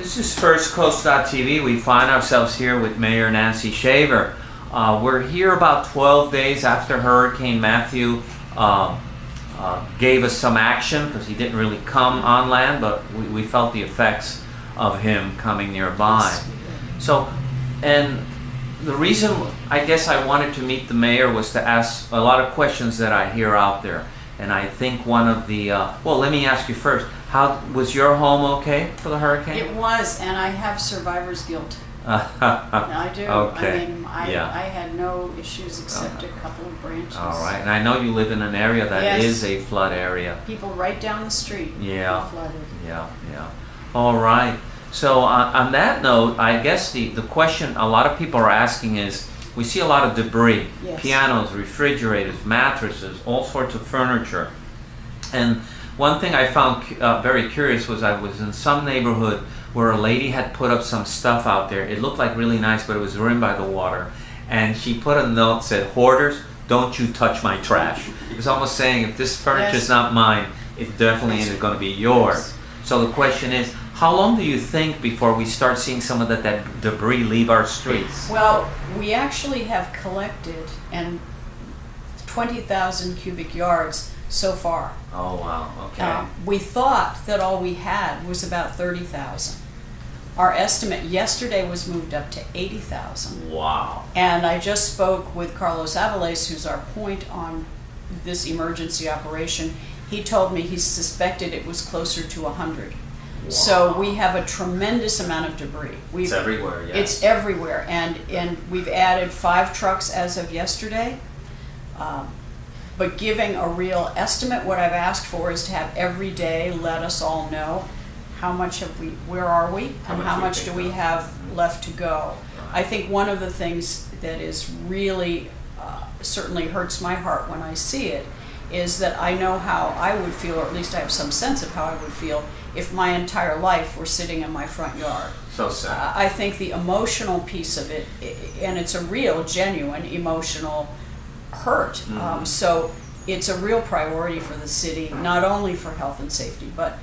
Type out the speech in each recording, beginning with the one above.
This is FirstCoast.tv. We find ourselves here with Mayor Nancy Shaver. We're here about 12 days after Hurricane Matthew gave us some action, because he didn't really come on land, but we felt the effects of him coming nearby. So, and the reason I guess I wanted to meet the mayor was to ask a lot of questions that I hear out there. And I think one of the, well, let me ask you first, how was your home okay for the hurricane? It was, and I have survivor's guilt. I do. Okay. I mean, I had no issues except a couple of branches. All right, and I know you live in an area that Yes. is a flood area. People right down the street Yeah. flooded. Yeah. All right. So on that note, I guess the question a lot of people are asking is, we see a lot of debris, Yes. pianos, refrigerators, mattresses, all sorts of furniture. And one thing I found very curious was I was in some neighborhood where a lady had put up some stuff out there. It looked like really nice, but it was ruined by the water. And she put a note that said, "Hoarders, don't you touch my trash." It was almost saying, if this furniture is not mine, it definitely isn't going to be yours. So the question is, how long do you think before we start seeing some of that debris leave our streets? Well, we actually have collected 20,000 cubic yards so far. Oh, wow. Okay. We thought that all we had was about 30,000. Our estimate yesterday was moved up to 80,000. Wow. And I just spoke with Carlos Aviles, who's our point on this emergency operation. He told me he suspected it was closer to 100. Wow. So we have a tremendous amount of debris. It's everywhere, yeah. It's everywhere, and we've added 5 trucks as of yesterday. But giving a real estimate, what I've asked for is to have every day let us all know how much have we, where are we, and how much do we have left to go. Right. I think one of the things that is really certainly hurts my heart when I see it is that I know how I would feel, or at least I have some sense of how I would feel if my entire life were sitting in my front yard. So sad. I think the emotional piece of it, and it's a real, genuine emotional hurt. Mm-hmm. So it's a real priority for the city, not only for health and safety, but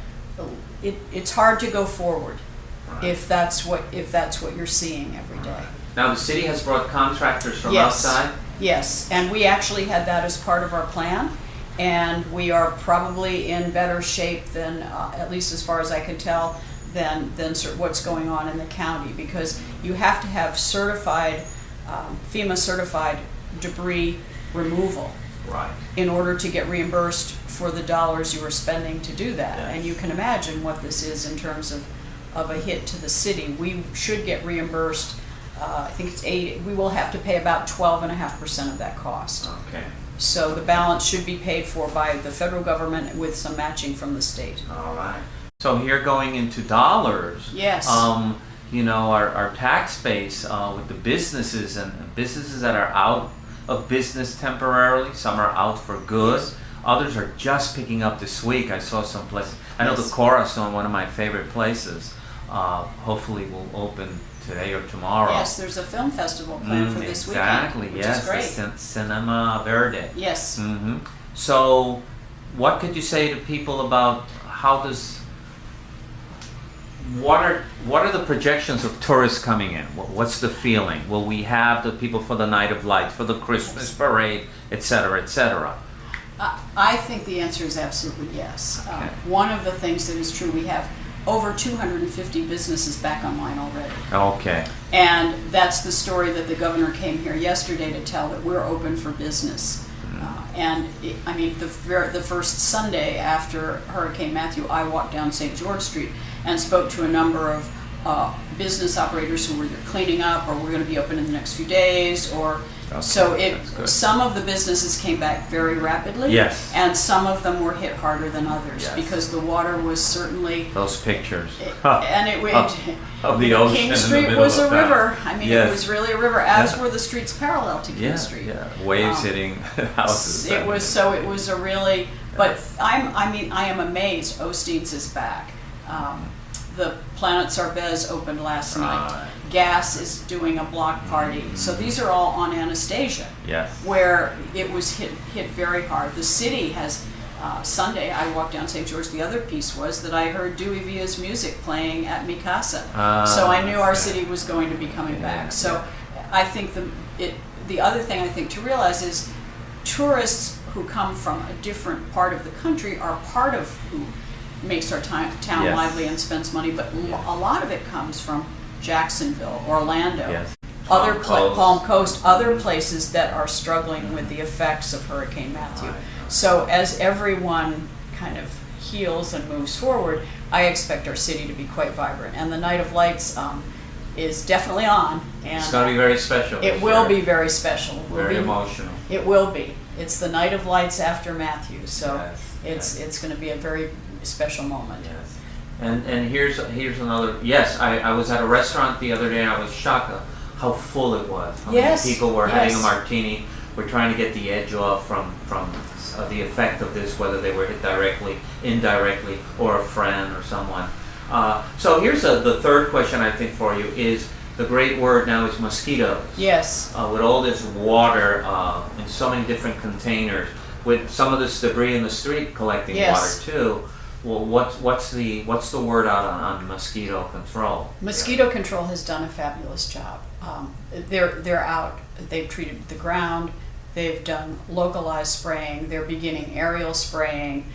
it's hard to go forward if that's what you're seeing every day. Now the city has brought contractors from Yes. outside? Yes, and we actually had that as part of our plan, and we are probably in better shape than, at least as far as I can tell, than what's going on in the county, because you have to have certified, FEMA certified debris removal. Right. In order to get reimbursed for the dollars you are spending to do that. Yes. And you can imagine what this is in terms of a hit to the city. We should get reimbursed, I think it's 8, we will have to pay about 12.5% of that cost. Okay. So the balance should be paid for by the federal government with some matching from the state. All right. So here going into dollars. Yes. You know, our tax base with the businesses and businesses that are out of business temporarily, some are out for good. Yes. Others are just picking up this week. I saw some places. I know the Chorus on one of my favorite places. Hopefully will open today or tomorrow. Yes, there's a film festival planned for this exactly, weekend, which yes, is great. the Cinema Verde. Yes. Mm-hmm. So what could you say to people about how does, what are the projections of tourists coming in? What's the feeling? Will we have the people for the Night of Lights, for the Christmas parade, etc., etc.? I think the answer is absolutely yes. Okay. One of the things that is true, we have over 250 businesses back online already. Okay. And that's the story that the governor came here yesterday to tell, that we're open for business. I mean, the first Sunday after Hurricane Matthew, I walked down St. George Street and spoke to a number of business operators who were either cleaning up or were going to be open in the next few days, or so some of the businesses came back very rapidly. Yes. And some of them were hit harder than others, yes, because the water was certainly, those pictures and it of the ocean. King Street was a river. I mean, yes, it was really a river, as were the streets parallel to King Street. Yeah, waves hitting houses. It was a really. But I am amazed. Osteen's is back. The Planet Sarbez opened last night. Gas is doing a block party. So these are all on Anastasia, yes, where it was hit very hard. The city has Sunday, I walked down St. George. The other piece was that I heard Dewey Villa's music playing at Mikasa. So I knew our city was going to be coming back. So I think the other thing I think to realize is tourists who come from a different part of the country are part of who makes our town lively and spends money, but a lot of it comes from Jacksonville, Orlando, Palm Coast, other places that are struggling with the effects of Hurricane Matthew. Right. So as everyone kind of heals and moves forward, I expect our city to be quite vibrant. And the Night of Lights is definitely on. And it's going to be very special. It will be very special. Very emotional. It will be. It's the Night of Lights after Matthew, so it's going to be a very special moment. Yes. And here's another. Yes, I was at a restaurant the other day and I was shocked at how full it was. How many people were having a martini. We're trying to get the edge off from the effect of this, whether they were hit directly, indirectly, or a friend or someone. So here's the third question I think for you is the great word now is mosquitoes. Yes. With all this water in so many different containers, with some of this debris in the street collecting water too. Well, what's the word out on mosquito control? Mosquito control has done a fabulous job. They're out. They've treated the ground. They've done localized spraying. They're beginning aerial spraying,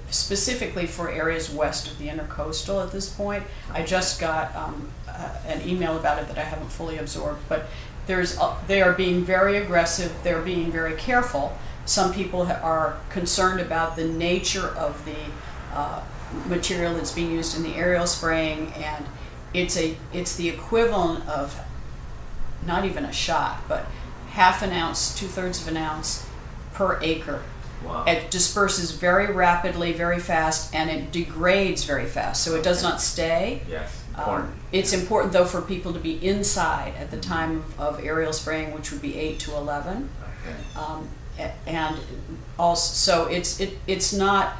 specifically for areas west of the intercoastal at this point. I just got an email about it that I haven't fully absorbed, but they are being very aggressive. They're being very careful. Some people are concerned about the nature of the material that's being used in the aerial spraying, and it's the equivalent of not even a shot, but half an ounce, 2/3 of an ounce per acre. Wow. It disperses very rapidly, very fast, and it degrades very fast, so it does not stay. Yes, important. It's important though for people to be inside at the time of aerial spraying, which would be 8 to 11. Okay. And also, so it's not.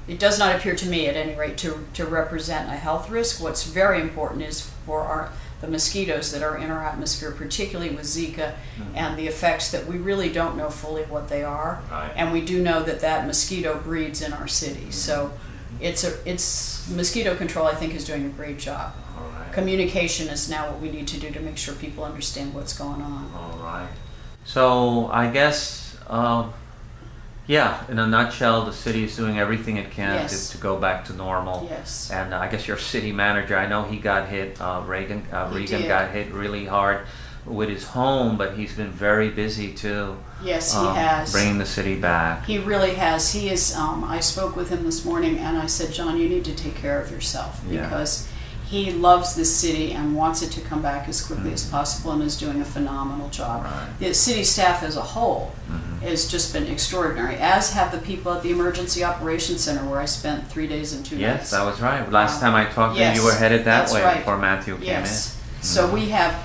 It does not appear to me, at any rate, to represent a health risk. What's very important is for the mosquitoes that are in our atmosphere, particularly with Zika, and the effects that we really don't know fully what they are. Right. And we do know that mosquito breeds in our city. So it's mosquito control, I think, is doing a great job. All right. Communication is now what we need to do to make sure people understand what's going on. All right. So I guess, in a nutshell, the city is doing everything it can to go back to normal. Yes. And I guess your city manager, I know he got hit, Regan got hit really hard with his home, but he's been very busy too. Yes, he has. Bringing the city back. He really has. He is, I spoke with him this morning and I said, John, you need to take care of yourself because he loves this city and wants it to come back as quickly as possible and is doing a phenomenal job. Right. The city staff as a whole has just been extraordinary, as have the people at the Emergency Operations Center where I spent 3 days and 2 nights. Yes, that was right. Last time I talked to you, you were headed that way before Matthew came in. So we have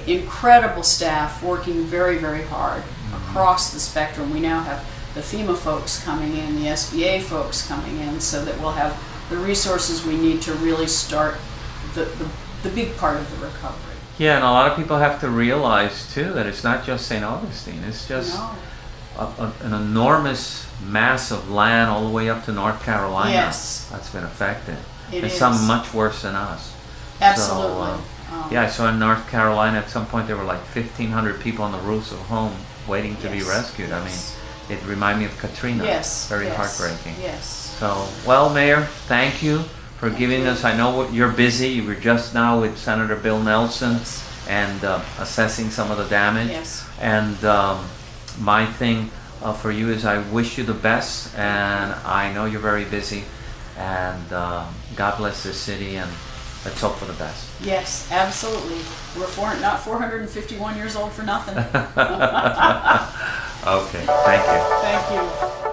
incredible staff working very, very hard across the spectrum. We now have the FEMA folks coming in, the SBA folks coming in, so that we'll have the resources we need to really start the big part of the recovery. Yeah, and a lot of people have to realize too that it's not just St. Augustine. It's just an enormous mass of land all the way up to North Carolina that's been affected. And some much worse than us. Absolutely. So, I saw in North Carolina at some point there were like 1,500 people on the roofs of home waiting to be rescued. I mean, it reminded me of Katrina. Very heartbreaking. Yes. So, well, Mayor, thank you for giving us. I know you're busy. You were just now with Senator Bill Nelson and assessing some of the damage. Yes. And my thing for you is I wish you the best, and I know you're very busy, and God bless this city, and let's hope for the best. Yes, absolutely. We're not 451 years old for nothing. Okay, thank you. Thank you.